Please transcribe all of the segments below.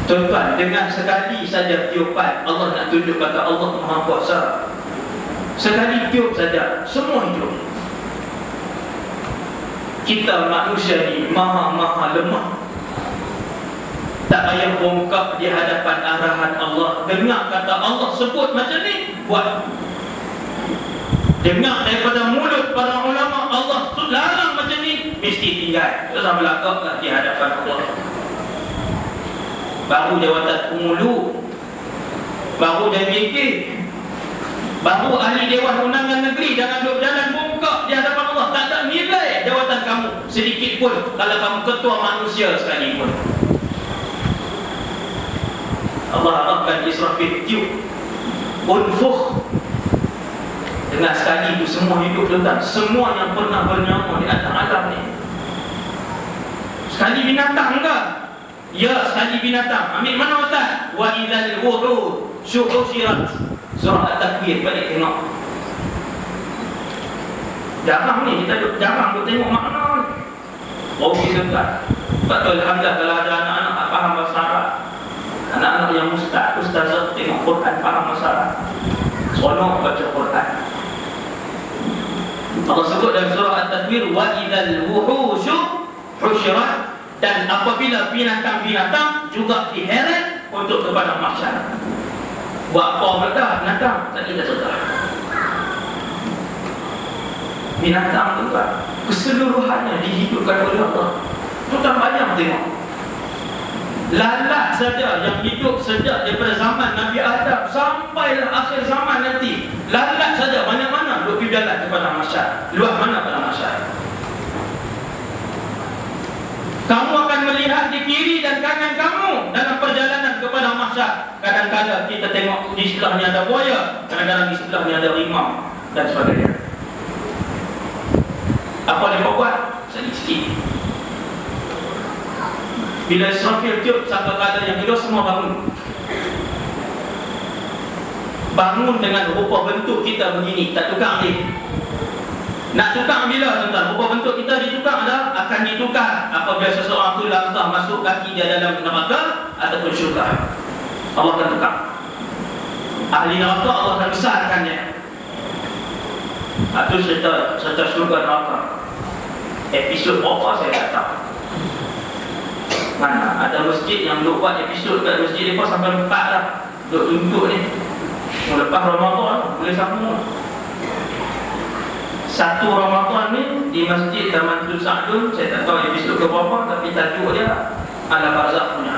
Tuan-tuan, dengan sekali saja tiupan, Allah nak tunjuk kata Allah Maha Kuasa. Sekali tiup saja, semua hidup. Kita manusia ni maha lemah. Tak payah bongkak di hadapan arahan Allah. Dengar kata Allah sebut macam ni, buat. Dengar daripada mulut para ulama Allah larang macam ni, mesti tinggal. Terus melakaklah di hadapan Allah. Baru jawatan pengulu, baru DPK, baru ahli Dewan Undangan Negeri. Jangan duduk jalan bongkak di hadapan Allah. Tak ada nilai jawatan kamu sedikit pun kalau kamu ketua manusia sekalipun. Allah harapkan Israfil tiup, unfukh. Dengan sekali itu semua hidup letak. Semua yang pernah bernyawa di atas alam ni. Sekali binatang ke? Ya, sekali binatang. Ambil mana Ustaz? Wa idzal wuhud syuhshirat. Surah At-Takwir, balik tengok. Jarang ni kita jarang duk tengok makna ni. Oh, kita tak. Betul, alhamdulillah kalau ada anak-anak tak faham bahasa Arab. Anak-anak yang ustazah tengok Quran faham bahasa Arab. Seronok baca Quran. Allah sebut dalam surah At-Takwir, wa idzal wuhushu husyirat. Dan apabila binatang-binatang juga diheret untuk kepada mahsyar. Buat apa mereka binatang? Tak kita cerita. Binatang itu kan keseluruhannya dihidupkan oleh Allah. Tuan bayang tengok. Lalat saja yang hidup sejak daripada zaman Nabi Adam sampailah akhir zaman nanti. Lalat saja mana-mana duk pergi jalan kepada mahsyar. Luar mana pada mahsyar? Kamu akan melihat di kiri dan kanan kamu dalam perjalanan kepada mahsyar. Kadang-kadang kita tengok di sebelahnya ada buaya, kadang-kadang di sebelahnya ada rimau dan sebagainya. Apa yang kau buat? Sedikit. Bila Israfil tiup sampai pada yang kedua, semua bangun. Bangun dengan rupa bentuk kita begini, tak tukar ni. Nak tukar bila tuan-tuan? Rupa bentuk kita ditukar dah, akan ditukar apabila seseorang tu langkah masuk kaki dia dalam neraka ataupun syurga. Allah akan tukar. Ahli neraka Allah akan besarkannya. Itu serta syurga neraka. Episod berapa saya tak tahu. Mana ada masjid yang duk buat episod kat masjid mereka sampai 4 dah. Duk tunjuk ni. Lepas Ramadan boleh sambung. Satu Ramadan ni di Masjid Taman Tun Sa'dun, saya tak tahu episod ke berapa, tapi tajuk dia Alam Barzakh punya.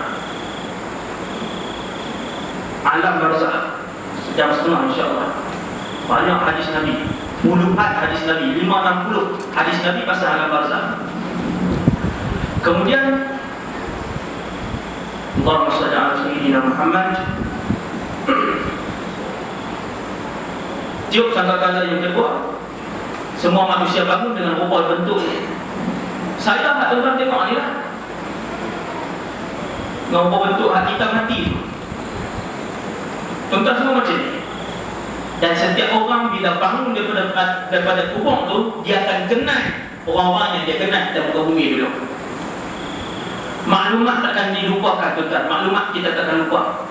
Alam Barzakh sejam setengah insya-Allah. Banyak hadis Nabi, puluhan hadis Nabi, 560 hadis Nabi pasal Alam Barzakh. Kemudian Allahumma shalli ala sayyidina Muhammad. Tiup sangkakala yang kedua, semua manusia bangun dengan rupa bentuk ni. Saya tak tuan-tuan tengok ni lah. Dengan rupa bentuk hati hitam hati. Tuan-tuan semua macam ni. Dan setiap orang bila bangun daripada kubur tu, dia akan kenal orang-orang yang dia kenal di muka bumi dulu. Maklumat takkan dilupakan tuan-tuan. Maklumat kita takkan lupa.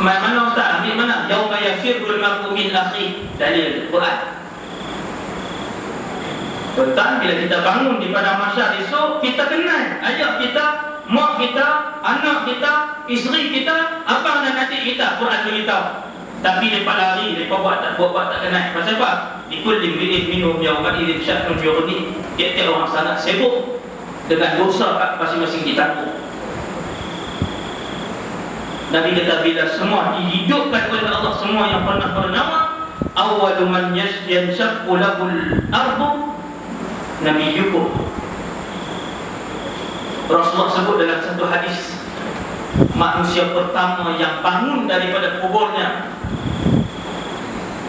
Mana Ustaz? Ambil mana? Yauma yafirrul mar'u min akhi. Dalil Quran. Tuan-tuan, bila kita bangun di pada mahsyar esok, kita kenal ayah kita, mak kita, anak kita, isteri kita, abang dan adik kita. Quran beritahu. Tapi lepas lari, lepas buat tak kenal. Pasal apa? Ikul limbi'id minum yauma idzin sya'nun yughni. Tiap-tiap orang sangat sibuk dengan dosa masing-masing ditanggung. Nabi kata bila semua dihidupkan oleh Allah, semua yang pernah bernama, awwalu man yanshaqqu lahul ardu nabiyyukum. Rasulullah sebut dalam satu hadis, manusia pertama yang bangun daripada kuburnya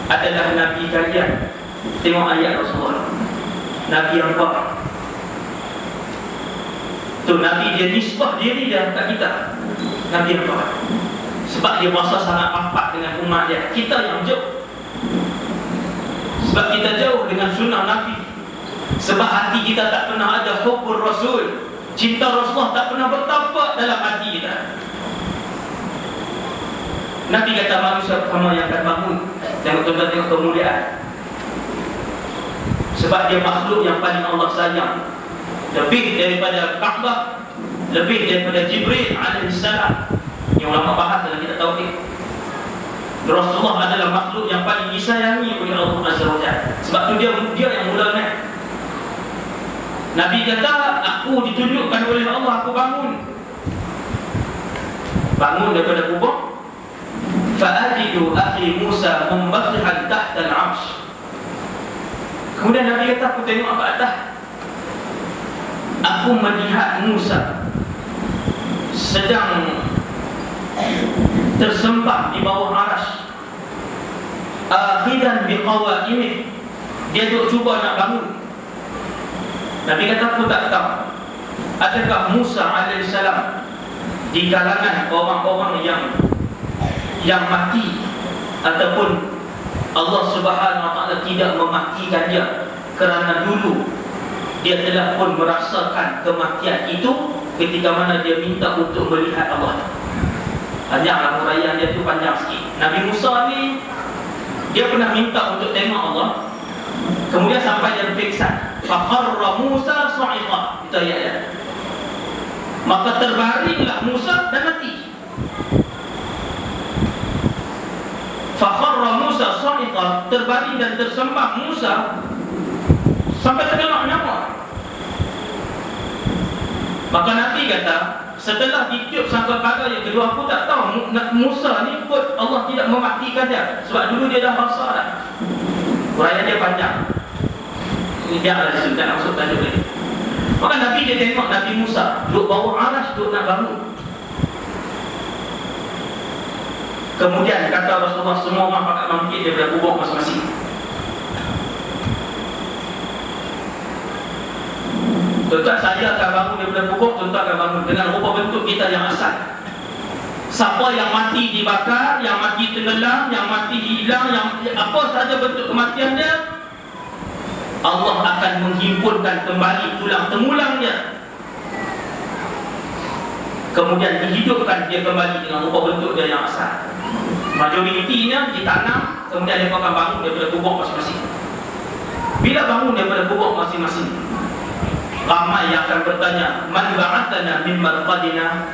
adalah Nabi kalian. Tengok ayat Rasulullah. Nabi apa? Tu Nabi dia nisbah diri dia kat kita. Nabi apa? Sebab dia merasa sangat rapat dengan umat dia. Kita yang jauh. Sebab kita jauh dengan sunnah Nabi. Sebab hati kita tak pernah ada hubbur Rasul. cinta Rasulullah tak pernah bertapak dalam hati kita. Nabi kata manusia pertama yang akan bangun. Tuan-tuan tengok kemuliaan. Sebab dia makhluk yang paling Allah sayang, lebih daripada Kaabah, lebih daripada Jibril alaihissalam. Yang ulama bahas dalam kitab tauhid. Rasulullah adalah makhluk yang paling disayangi oleh Allah Azza wa Jalla. Sebab tu dia yang mulanya. Nabi kata, aku ditunjukkan oleh Allah, aku bangun daripada kubur. Fa'ajidu akhi Musa mumbatihan tahta al-'arsy. Kemudian Nabi kata, aku tengok ke atas, aku melihat Musa sedang tersembah di bawah arsy, akhidan biqawaimih, dia duk cuba nak bangun. Nabi kata, aku tak tahu adakah Musa alaihissalam di kalangan orang-orang yang mati, ataupun Allah Subhanahu wa taala tidak mematikan dia kerana dulu dia telah pun merasakan kematian itu ketika mana dia minta untuk melihat Allah. Panjanglah huraian dia tu, panjang sikit. Nabi Musa ni dia pernah minta untuk tengok Allah, kemudian sampai dia pingsan. Fakharra Musa sa'iqa, itu ayat. Maka terbaringlah Musa dan mati. Fakharra Musa sa'iqa, terbaring dan tersembah Musa sampai terkena nyawa. Maka Nabi kata, setelah ditiup sangkakala yang kedua, aku tak tahu Musa ni pun Allah tidak mematikan dia, sebab dulu dia dah rasa dah. Huraian dia panjang. Ini dia adalah disebutkan maksud tajuk ni. Maka Nabi dia tengok Nabi Musa duduk bawah arsy, duduk nak bangun. Kemudian kata Rasulullah, semua orang pakat bangkit daripada kubur masing-masing. Tuan-tuan, saya akan bangun daripada kubur, tuan-tuan akan bangun dengan rupa bentuk kita yang asal. Siapa yang mati dibakar, yang mati tenggelam, yang mati hilang, yang apa sahaja bentuk kematian dia, Allah akan menghimpunkan kembali tulang temulangnya, kemudian dihidupkan dia kembali dengan rupa bentuk dia yang asal. Majoritinya ditanam, kemudian dia akan bangun daripada kubur masing-masing. Bila bangun daripada kubur masing-masing, ramai yang akan bertanya, man ba'athana min marqadina.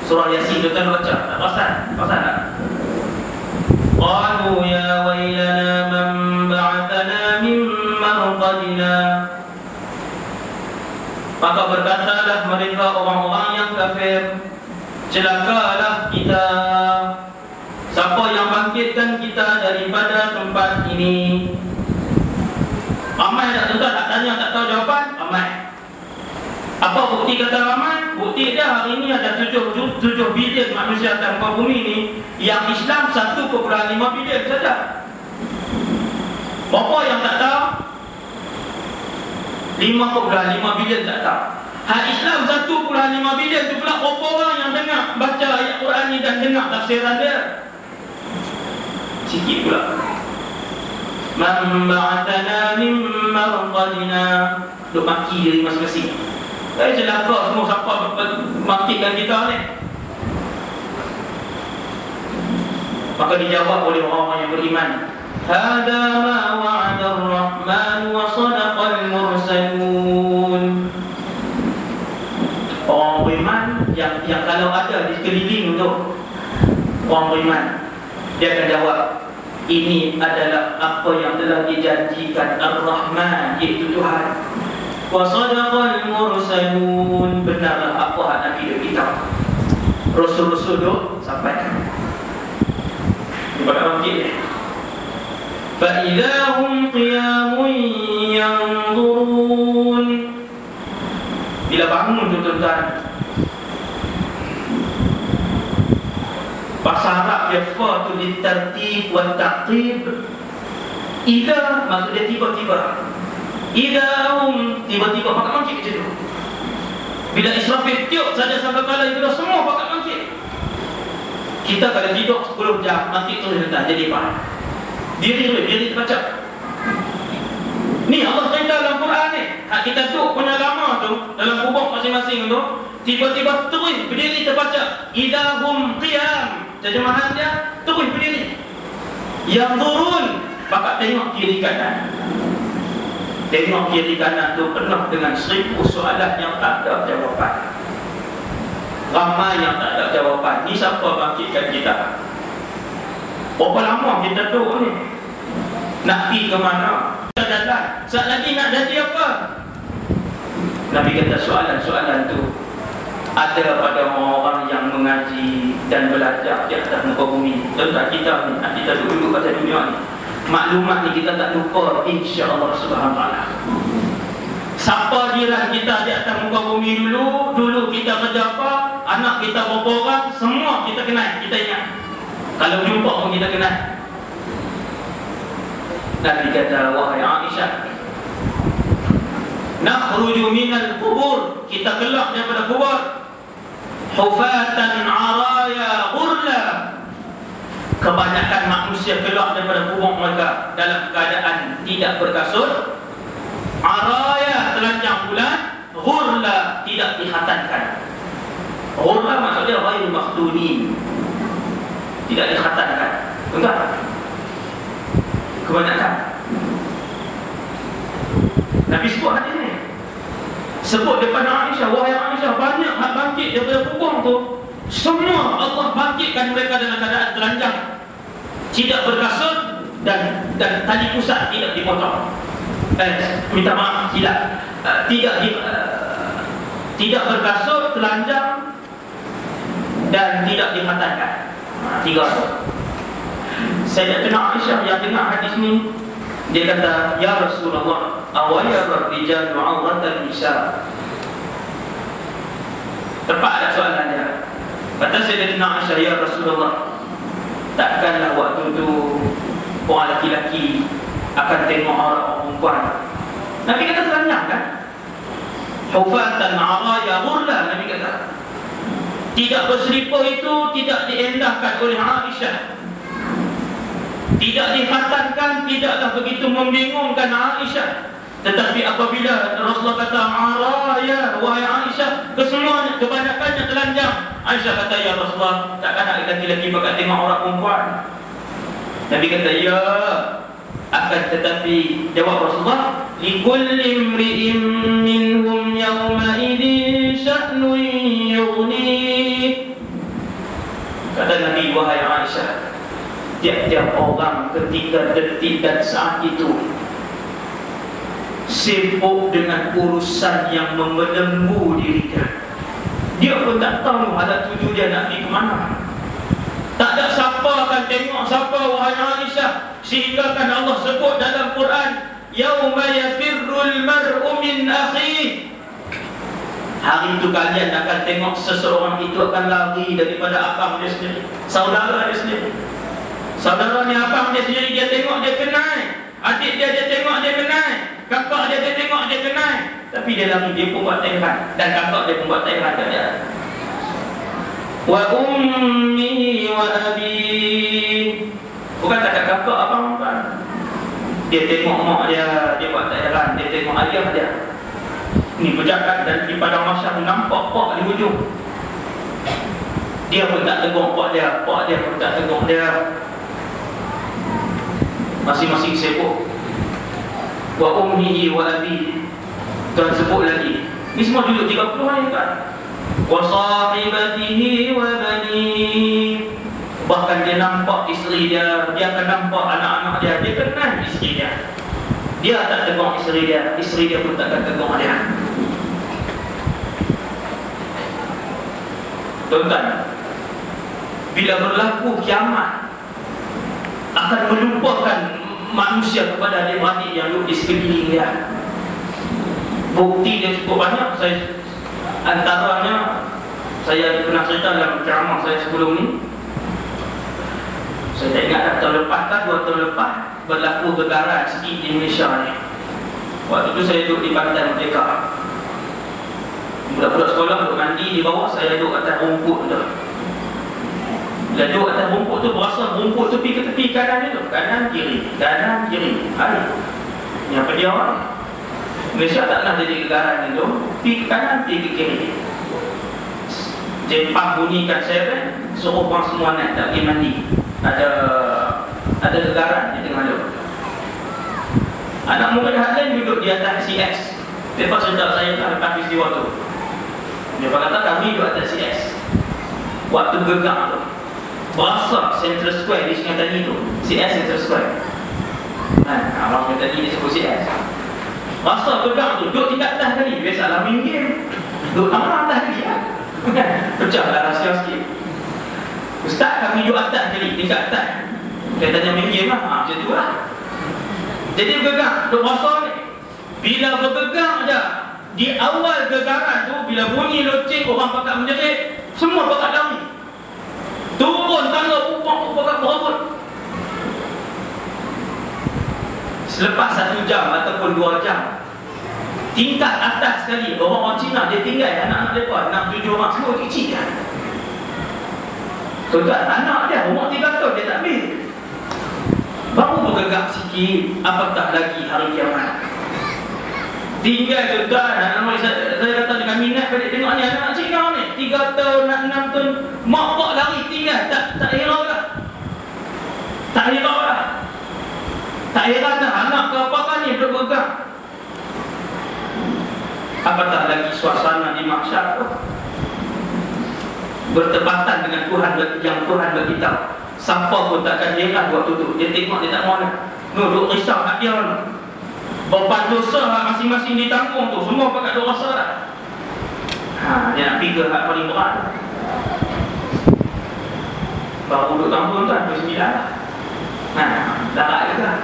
Surah Yasin, tuan-tuan baca, tak pasal tak? Qalu ya wailana man ba'athana min marqadina. Maka berkatalah mereka orang-orang yang kafir, celakalah kita, siapa yang bangkitkan kita daripada tempat ini. Ramai tak tuan-tuan? Tak tanya, tak tahu jawapan? Ramai. Apa bukti kata ramai? Bukti dia hari ini ada 7 bilion manusia atas muka bumi ini. Yang Islam 1,5 bilion saja. Berapa yang tak tahu? 5,5 bilion tak tahu. Hak Islam 1,5 bilion tu pula berapa orang yang dengar baca ayat Quran ni dan dengar tafsiran dia? Sikit pula. Man ba'athana min marqadina, duk maki diri masing-masing. Celaka semua siapa makikan kita ni. Maka dijawab oleh orang-orang yang beriman, hada ma wa'ada ar-rahman wa sadaqal mursalun. Orang beriman yang kalau ada di sekeliling tu orang beriman, dia akan jawab, ini adalah apa yang telah dijanjikan Ar-Rahman, iaitu Tuhan. Wa sadaqal mursalun, benarlah apa yang Nabi dia beritahu. Rasul-rasul tu sampaikan. Pada bangkit ni, fa idahum qiyamun yanzurun. Bila bangun tu tuan-tuan, bahasa Arab dia fa tu ditertib wa taqib. Idza maksud dia tiba-tiba. Idahum tiba-tiba pakat bangkit macam tu. Bila Israfil tiup saja sangkakala itu dah semua pakat bangkit. Kita kalau tidur 10 jam nanti terus datang jadi apa? Diri terbaca. Ni Allah cerita dalam Quran ni. kita duduk punya lama tu, dalam kubur masing-masing tu, tiba-tiba terus berdiri terbaca idahum qiyam. Terjemahan dia terus berdiri. Yang turun, bakal tengok kiri kanan. Tengok kiri kanan tu penuh dengan 1000 soalan yang tak ada jawapan. Ramai yang tak ada jawapan. Ni siapa bangkitkan kita? Berapa lama kita duduk ni? Nak pergi ke mana? Kita jalan. Saat lagi nak jadi apa? Nabi kata soalan-soalan tu ada pada orang-orang yang mengaji dan belajar di atas muka bumi. Tentang kita ni, kita duduk pada dunia ni, maklumat ni kita tak lupa, insya-Allah subhanahu wa ta'ala. Siapa jiran kita di atas muka bumi dulu kita kerja apa, anak kita berapa orang, semua kita kenal, kita ingat. Kalau jumpa pun kita kenal. Nabi kata, wahai Aisyah, nakhruju minal kubur, kita keluar daripada kubur, hufatan araya ghurla. Kebanyakan manusia keluar daripada kubur mereka dalam keadaan tidak berkasut, araya telanjang bulan, ghurla tidak dikhatankan. Ghurla maksudnya ghairu makhdunin, tidak dikhatankan. Enggak. Kebanyakan. Nabi sebut hadis ni, sebut depan Aisyah, wahai Aisyah, banyak hak bangkit daripada kubur tu, semua Allah bangkitkan mereka dalam keadaan telanjang, tidak berkasut, dan tali pusat tidak dipotong. Minta maaf, tidak berkasut, telanjang, dan tidak dikhatankan. Tiga. Sayyidatina Aisyah yang dengar hadis ni, dia kata, ya Rasulullah, awayar rijal ma'awratan nisa. Tepat ada soalan dia. Kata Sayyidatina Aisyah, ya Rasulullah, takkanlah waktu tu orang lelaki akan tengok orang perempuan? Nabi kata telanjang kan? Hufatan araya ghurla, Nabi kata. Tidak berselipar itu tidak diendahkan oleh Aisyah, tidak dikhatankan, tidaklah begitu membingungkan Aisyah. Tetapi apabila Rasulullah kata araya, wahai Aisyah, kesemuanya, kebanyakannya telanjang, Aisyah kata, ya Rasulullah, takkan ada lelaki-lelaki bakal tengok orang perempuan? Nabi kata, ya, akan tetapi, jawab Rasulullah, likulli imri'in minhum yawma idin sya'nun yughni. Kata Nabi, wahai Aisyah, tiap-tiap orang ketika detik dan saat itu sibuk dengan urusan yang membelenggu dirinya. Dia pun tak tahu ada tuju dia nak pergi ke mana. Tak ada siapa akan tengok siapa, wahai Aisyah, sehingga kan Allah sebut dalam Quran, yauma yafirrul mar'u min akhihi. Hari itu kalian akan tengok seseorang itu akan lari daripada abang dia sendiri, saudara dia sendiri. Saudara ni abang dia sendiri, dia tengok dia kenal. Adik dia tengok dia kenal. Kakak dia tengok dia kenal. Tapi dia lari, dia pun buat tairan. Dan kakak dia pun buat tairan kat dia. Wa ummi wa abi. Bukan kata kakak abang kan. Dia tengok mak dia, dia buat tairan. Dia tengok ayah dia. Ni berjalan dan di padang mahsyar nampak pak di hujung. Dia pun tak tegur pak dia pun tak tegur dia. Masing-masing sibuk. Wa ummihi wa abi. Tuan sebut lagi. Ni semua duduk 30 hari kan. Wa sahibatihi wa bani. Bahkan dia nampak isteri dia, dia akan nampak anak-anak dia, dia kenal isteri dia. Dia tak tegur isteri dia pun takkan tegur dia. Tuan-tuan, bila berlaku kiamat, akan melupakan manusia kepada adik-adik yang duduk di sekeliling dia. Bukti dia cukup banyak. Antaranya, saya pernah cerita dalam ceramah saya sebelum ni. Saya tak ingat tahun lepas kan, 2 tahun lepas, berlaku kegagalan sikit di Malaysia ni. Waktu tu saya duduk di Pantai Merdeka. Budak-budak sekolah duduk mandi di bawah, saya duduk atas rumput tu. Bila duduk atas rumput tu, berasa rumput tu pergi ke tepi kanan tu. Kanan kiri, kanan kiri. Hari ni apa dia orang? Malaysia tak nak jadi negara itu, pergi ke kanan, pergi ke kiri. Jepang bunyikan seren, suruh orang semua naik tak pergi mandi. Ada negara di tengah tu. Anak murid Hadlan duduk di atas CS. Mereka sedar saya tak lepas peristiwa tu. Dia kata kami duduk atas CS. Waktu gegak tu, berasa Central Square di Sungai Tani tu, CS Central Square. Orang Sungai Tani disebut CS. Rasa gegak tu, duduk tingkat atas tadi. Biasalah main game, duduk lama atas tadi lah. Pecahlah rahsia sikit. Ustaz kami duduk atas tadi, tingkat atas. Saya tanya main game lah, macam tu lah. Jadi bergerak, duk rasa ni. Bila bergerak je, di awal gegaran tu, bila bunyi loceng, orang pakat menjerit, semua pakat lari. Turun tangga pupuk pakat berebut. Selepas 1 jam ataupun 2 jam, tingkat atas sekali, orang-orang Cina dia tinggal anak-anak mereka, 6-7 orang semua kecil kan. Tuan-tuan, anak dia umur 3 tahun dia tak ambil. Baru bergerak sikit, apatah lagi hari kiamat. Tinggal tuan-tuan, anak-anak saya kata dengan minat balik tengok ni, anak-anak Cina ni 3 tahun, 6 tahun, mak pak lari tinggal, tak hirau lah. Tak hirau lah. Tak heran dah, anak ke apakah ni bergerak. Apatah lagi suasana di mahsyar tu bertepatan dengan Tuhan yang Tuhan beritahu. Siapa pun takkan heran waktu tu. Dia tengok dia tak mahu nak duduk risau hak dia lah. Beban dosa masing-masing ditanggung tu, semua pakat duk rasa lah. Dia nak pergi ke hak paling berat. Baru duduk tanggung tu, 29 lah. Darah ke lah.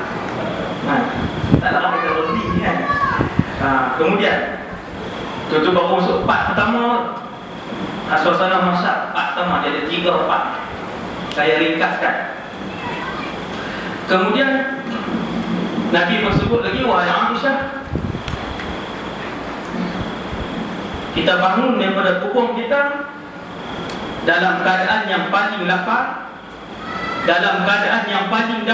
Tak darah ke lebih kan. Kemudian tu baru masuk part pertama. Suasana mahsyar part pertama, dia ada 3 part. Saya ringkaskan. Kemudian Nabi bersebut lagi, wahai Aisyah, kita bangun daripada pukul kita dalam keadaan yang paling lapar, dalam keadaan yang paling